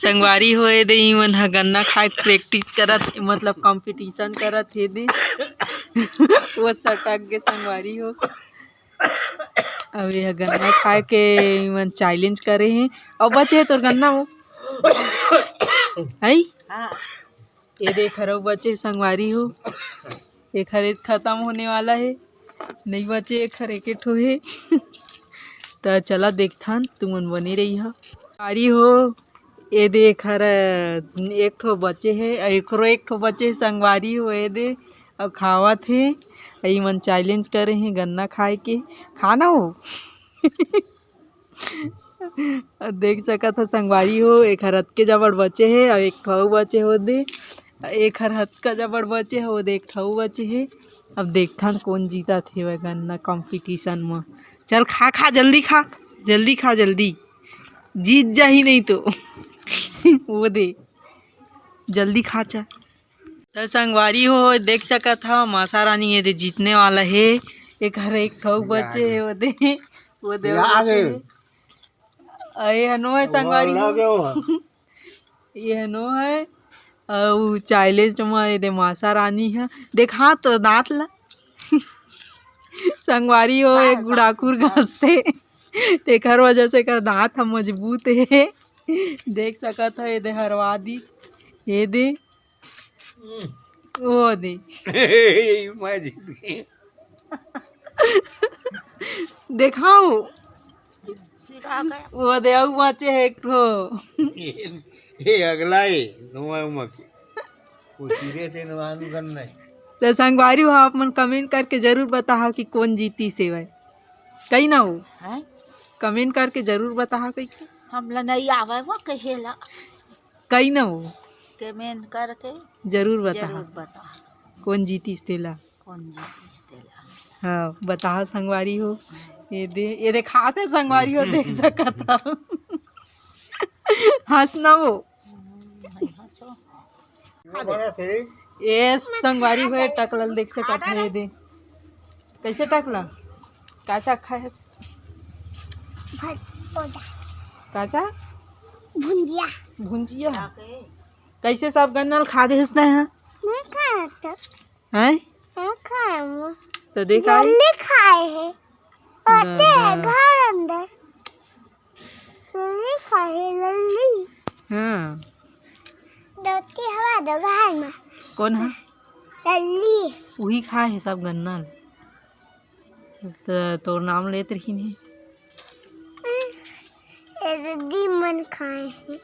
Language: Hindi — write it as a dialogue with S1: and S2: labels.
S1: संगवारी होए दे मन ह गन्ना खाए प्रैक्टिस करत मतलब कंपटीशन करत हे दे वो सटक के संगवारी हो। अब यह गन्ना खाए के मन चैलेंज करे हैं और बचे तोर गन्ना हो है ये देख रहा बचे संगवारी हो एक खरीद खत्म होने वाला है नहीं बचे एक हर एक ठो है तो चला देखथन तुमन बनी रही है संगवारी हो ये देख हर एक ठो बचे है एक ठो बचे संगवारी हो ये दे और खावत है आई मन चैलेंज करे हैं गन्ना खाए के खाना हो देख सकत है संगवारी हो एक हरत के जबड़ बचे है और एक ठो बचे हो दे एक हरत का जबड़ बचे है वो देख ठो बचे है। अब देखथन कौन जीता थे वह गन्ना कंपटीशन में। चल खा खा जल्दी खा जल्दी जीत जा ही नहीं तो वो दे जल्दी खा चल। तो संगवारी हो देख सकत हा मासा रानी ये दे जीतने वाला है एक हर एक ठो बचे है वो दे ये हनो है संगवारी हो ये हनो है और चैलेंज में ये दे मासा रानी है देखा तो दांत ला संगवारी हो एक गुड़ाकुर घसते तेकर वजह से कर दांत हम मजबूत है देख सकत है ये दे हरवा दी ये दे वो दे देखाओ वो दे आउ बचे है एक ठो
S2: ये अगला है नुआ मके पूछिए थे नुआनु गन्ना
S1: तो संगवारी हो आप मन कमेंट करके जरूर बता कि कौन जीती से वह कहीं ना हो
S3: है
S1: कमेंट करके जरूर बता कहीं
S3: हमला नहीं आवे वो कहेला
S1: कहीं ना हो
S3: कमेंट करके
S1: जरूर
S3: जरूर
S1: बता
S3: बता
S1: कौन जीती तेला
S3: कौन जीती तेला।
S1: हाँ बता संगवारी हो ये दे खाते संगवारी हो देख सकता हंसना वो ये संगवारी हो टकलल देख सकता है दे कैसे टकला कैसा खाए कैसा
S4: भुंजिया
S1: भुंजिया कैसे सब गन्ना खा दे हैं
S4: नहीं खाया तो
S1: हैं
S4: खाया वो
S1: तो देखा
S4: जल्दी खाए हैं आते हैं घर अंदर जल्दी खाए जल्दी
S1: हाँ
S4: दोती हवा दो घर में
S1: कौन है
S4: जल्दी
S1: वही खाए है सब गन्ना तो तोर नाम लेते रही नहीं
S4: ये दी मन खाए हैं